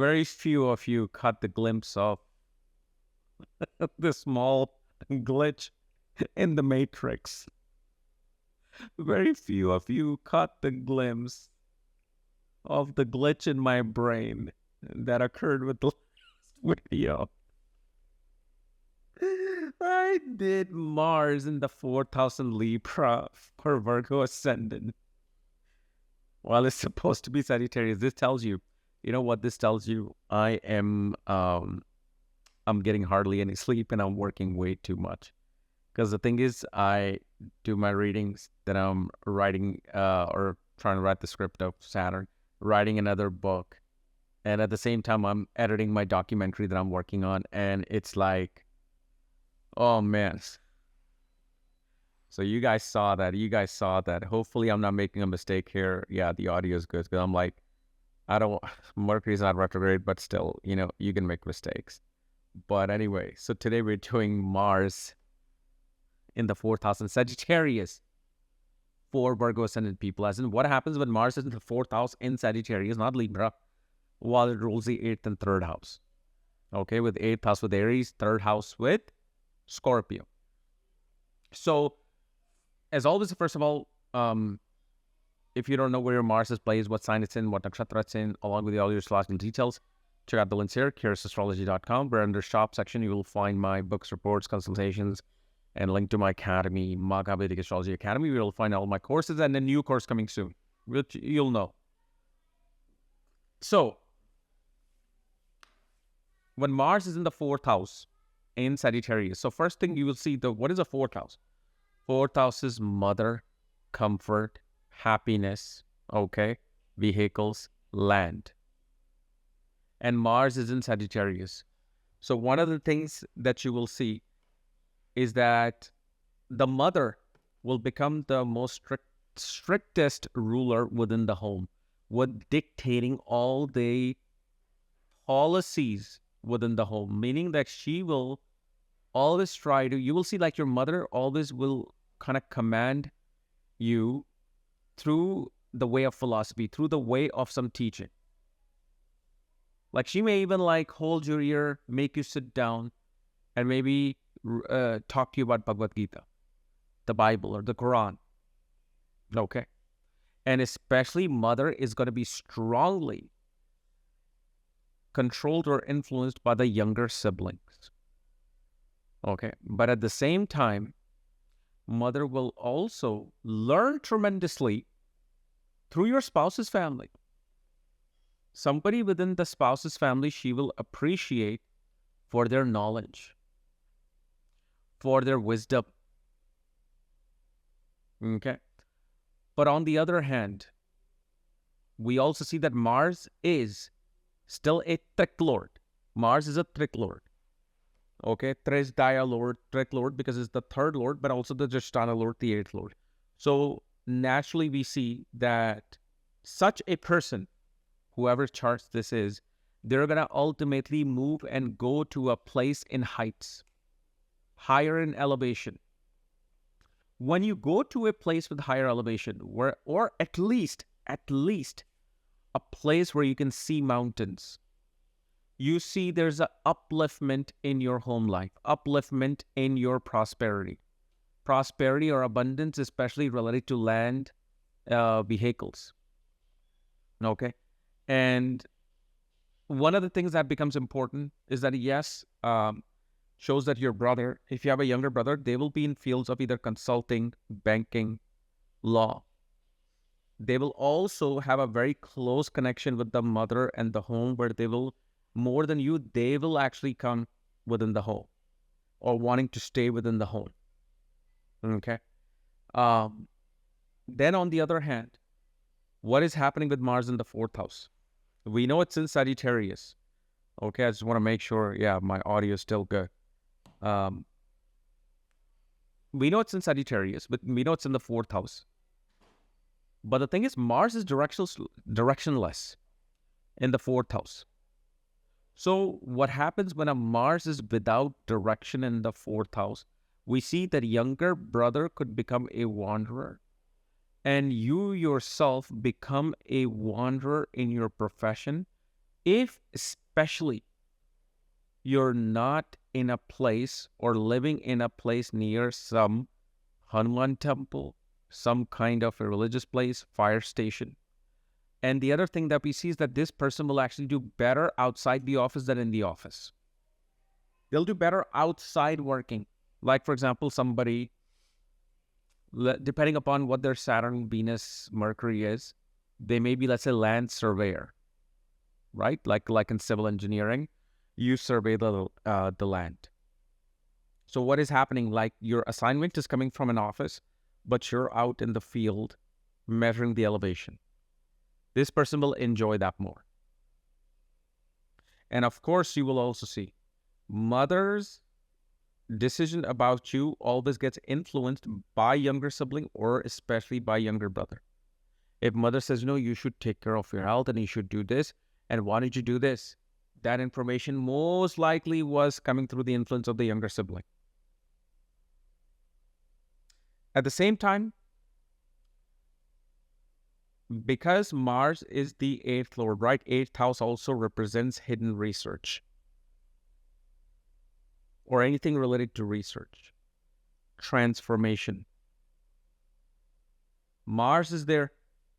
very few of you caught the glimpse of the small glitch in the matrix. Very few of you caught the glimpse of the glitch in my brain that occurred with the last video. I did Mars in the 4,000 Libra for Virgo Ascendant. While it's supposed to be Sagittarius, this tells you, you know what this tells you? I'm getting hardly any sleep and I'm working way too much. Because the thing is, I do my readings, then I'm writing or trying to write the script of Saturn, writing another book. And at the same time, I'm editing my documentary that I'm working on. And it's like, oh man. So you guys saw that. Hopefully I'm not making a mistake here. Yeah, the audio is good. Because I'm like, Mercury's not retrograde, but still, you can make mistakes. But anyway, so today we're doing Mars in the 4,000 Sagittarius for Virgo Ascendant people. As in, what happens when Mars is in the 4th house in Sagittarius, not Libra, while it rules the 8th and 3rd house. Okay, with 8th house with Aries, 3rd house with Scorpio. So, as always, first of all, if you don't know where your Mars is placed, what sign it's in, what nakshatra it's in, along with all your astrological details, check out the links here, KRSastrology.com, where under shop section, you will find my books, reports, consultations, and link to my academy, Maga Vedic Astrology Academy. You will find all my courses and a new course coming soon, which you'll know. So, when Mars is in the 4th house in Sagittarius, so first thing you will see, what is a 4th house? 4th house is mother, comfort, happiness, okay, vehicles, land. And Mars is in Sagittarius. So one of the things that you will see is that the mother will become the most strictest ruler within the home, with dictating all the policies within the home, meaning that she will always try to, you will see like your mother always will kind of command you through the way of philosophy, through the way of some teaching. Like she may even like hold your ear, make you sit down, and maybe talk to you about Bhagavad Gita, the Bible, or the Quran. Okay. And especially mother is going to be strongly controlled or influenced by the younger siblings. Okay. But at the same time, mother will also learn tremendously through your spouse's family. Somebody within the spouse's family, she will appreciate for their knowledge, for their wisdom. Okay. But on the other hand, we also see that Mars is still a trick lord. Mars is a trick lord. Okay. Trisdaya lord, trick lord, because it's the 3rd lord, but also the Jasthana lord, the 8th lord. So naturally we see that such a person, whoever charts this is, they're going to ultimately move and go to a place in heights, higher in elevation. When you go to a place with higher elevation, where, or at least a place where you can see mountains, you see there's an upliftment in your home life, upliftment in your prosperity. Prosperity or abundance, especially related to land, vehicles. Okay. And one of the things that becomes important is that, yes, shows that your brother, if you have a younger brother, they will be in fields of either consulting, banking, law. They will also have a very close connection with the mother and the home, where they will, more than you, they will actually come within the home or wanting to stay within the home. Okay. Then on the other hand, what is happening with Mars in the 4th house? We know it's in Sagittarius. Okay, I just want to make sure, yeah, my audio is still good. We know it's in Sagittarius, but we know it's in the 4th house. But the thing is, Mars is directionless in the 4th house. So what happens when a Mars is without direction in the 4th house? We see that younger brother could become a wanderer, and you yourself become a wanderer in your profession, If especially you're not in a place or living in a place near some Hanuman temple, some kind of a religious place, fire station. And the other thing that we see is that this person will actually do better outside the office than in the office. They'll do better outside working. Like, for example, somebody, depending upon what their Saturn, Venus, Mercury is, they may be, let's say, land surveyor, right? Like in civil engineering, you survey the land. So what is happening? Like your assignment is coming from an office, but you're out in the field measuring the elevation. This person will enjoy that more. And of course, you will also see mother's decision about you always gets influenced by younger sibling or especially by younger brother. If mother says, no, you should take care of your health and you should do this, and why did you do this? That information most likely was coming through the influence of the younger sibling. At the same time, because Mars is the 8th lord, right? 8th house also represents hidden research or anything related to research, transformation. Mars is there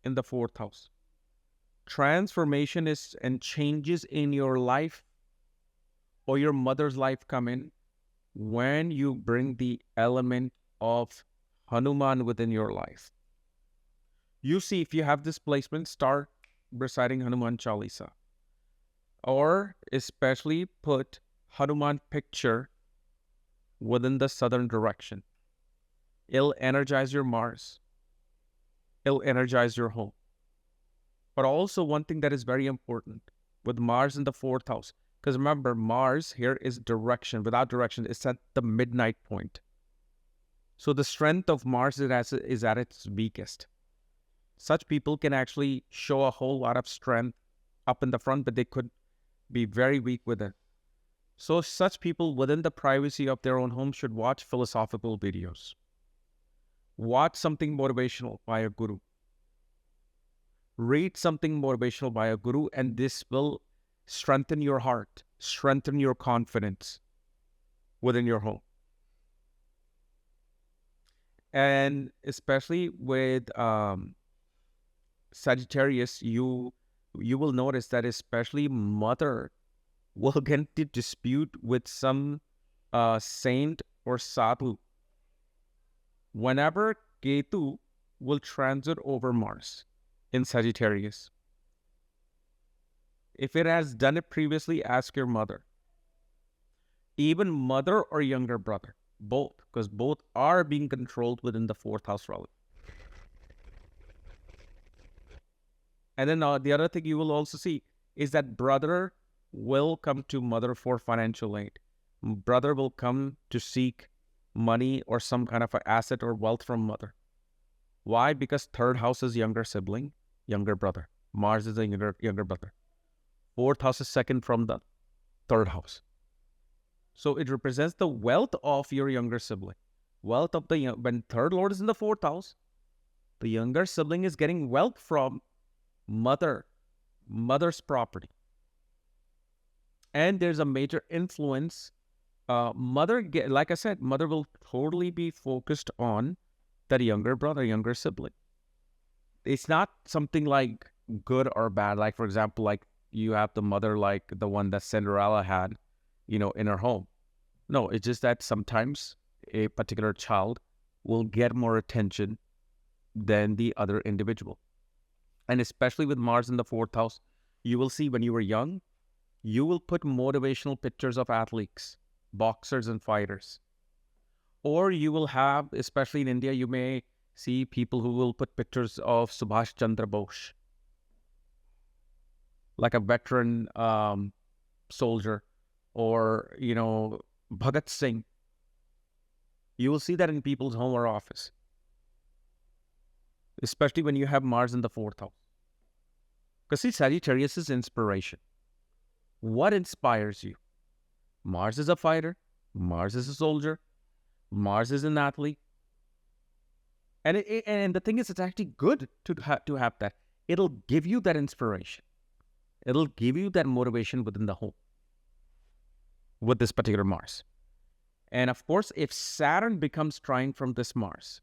in the 4th house. Transformation is and changes in your life or your mother's life come in when you bring the element of Hanuman within your life. You see, if you have this placement, start reciting Hanuman Chalisa. Or especially put Hanuman picture within the southern direction. It'll energize your Mars. It'll energize your home. But also one thing that is very important with Mars in the 4th house, because remember, Mars here is direction. Without direction, it's at the midnight point. So the strength of Mars is at its weakest. Such people can actually show a whole lot of strength up in the front, but they could be very weak with it. So such people within the privacy of their own home should watch philosophical videos. Watch something motivational by a guru. Read something motivational by a guru, and this will strengthen your heart, strengthen your confidence within your home. And especially with Sagittarius, you will notice that especially mother will get into dispute with some saint or sadhu whenever Ketu will transit over Mars in Sagittarius. If it has done it previously, ask your mother. Even mother or younger brother, both, because both are being controlled within the 4th house relative. And then the other thing you will also see is that brother will come to mother for financial aid. Brother will come to seek money or some kind of an asset or wealth from mother. Why? Because 3rd house is younger sibling, younger brother. Mars is a younger brother. 4th house is second from the 3rd house. So it represents the wealth of your younger sibling. Wealth of the when 3rd lord is in the 4th house, the younger sibling is getting wealth from mother's property. And there's a major influence. Like I said, mother will totally be focused on that younger brother, younger sibling. It's not something like good or bad. Like, for example, like you have the mother like the one that Cinderella had, in her home. No, it's just that sometimes a particular child will get more attention than the other individual. And especially with Mars in the 4th house, you will see when you were young, you will put motivational pictures of athletes, boxers and fighters. Or you will have, especially in India, you may see people who will put pictures of Subhash Chandra Bose, like a veteran soldier, or, Bhagat Singh. You will see that in people's home or office, especially when you have Mars in the 4th house. Because see, Sagittarius is inspiration. What inspires you? Mars is a fighter. Mars is a soldier. Mars is an athlete. And the thing is, it's actually good to have that. It'll give you that inspiration. It'll give you that motivation within the home with this particular Mars. And of course, if Saturn becomes trine from this Mars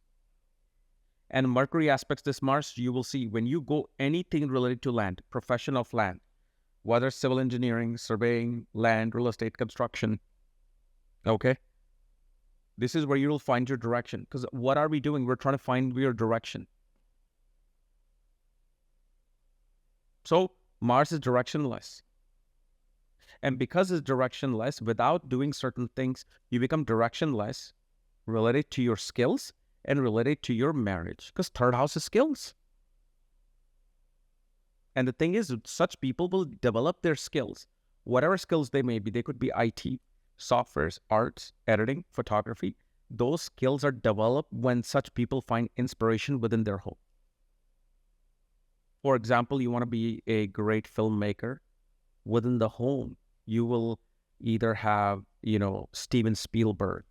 and Mercury aspects this Mars, you will see when you go anything related to land, profession of land, whether civil engineering, surveying, land, real estate, construction, okay? This is where you'll find your direction. Because what are we doing? We're trying to find your direction. So Mars is directionless. And because it's directionless, without doing certain things, you become directionless related to your skills and related to your marriage. Because third house is skills. And the thing is, such people will develop their skills, whatever skills they may be. They could be IT, softwares, arts, editing, photography. Those skills are developed when such people find inspiration within their home. For example, you want to be a great filmmaker. Within the home, you will either have, Steven Spielberg,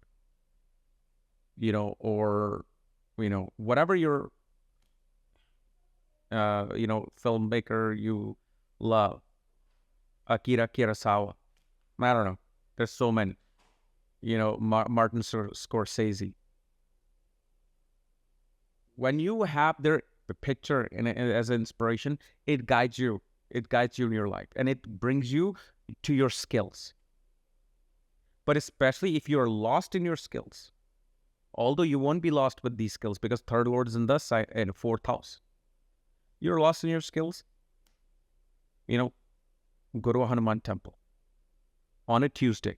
or, whatever your, filmmaker you love, Akira Kurosawa. I don't know. There's so many. Martin Scorsese. When you have their picture as an inspiration, it guides you. It guides you in your life, and it brings you to your skills. But especially if you're lost in your skills, although you won't be lost with these skills because third lord is in the side and fourth house. You're lost in your skills. Go to a Hanuman temple on a Tuesday.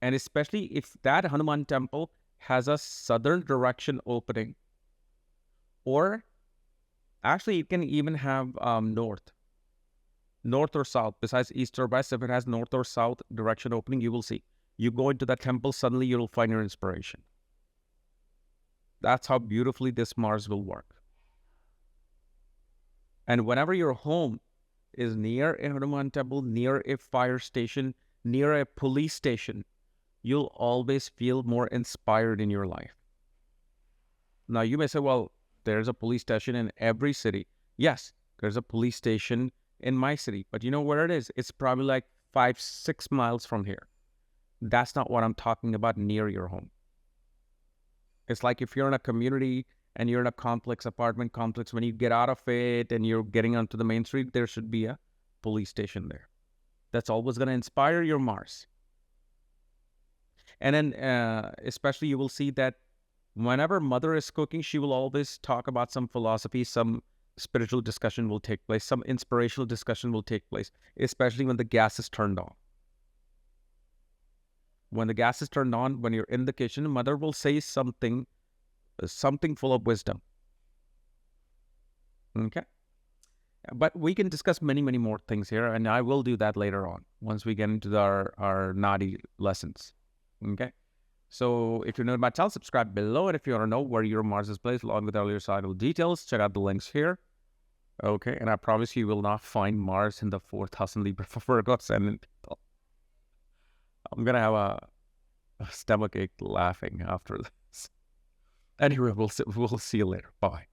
And especially if that Hanuman temple has a southern direction opening, or actually it can even have north or south, besides east or west. If it has north or south direction opening, you will see. You go into that temple, suddenly you'll find your inspiration. That's how beautifully this Mars will work. And whenever your home is near a Hanuman temple, near a fire station, near a police station, you'll always feel more inspired in your life. Now, you may say, well, there's a police station in every city. Yes, there's a police station in my city. But you know where it is? It's probably like 5-6 miles from here. That's not what I'm talking about near your home. It's like if you're in a community and you're in a complex, apartment complex, when you get out of it and you're getting onto the main street, there should be a police station there. That's always going to inspire your Mars. And then especially you will see that whenever mother is cooking, she will always talk about some philosophy, some spiritual discussion will take place, some inspirational discussion will take place, especially when the gas is turned on. When the gas is turned on, when you're in the kitchen, mother will say something full of wisdom. Okay? But we can discuss many, many more things here, and I will do that later on once we get into our naughty lessons. Okay? So if you're new to my channel, subscribe below. And if you want to know where your Mars is placed, along with all your cycle details, check out the links here. Okay? And I promise you will not find Mars in the 4th house in Libra for Virgo Ascendant. I'm going to have a stomachache laughing after this. Anyway, we'll see you later. Bye.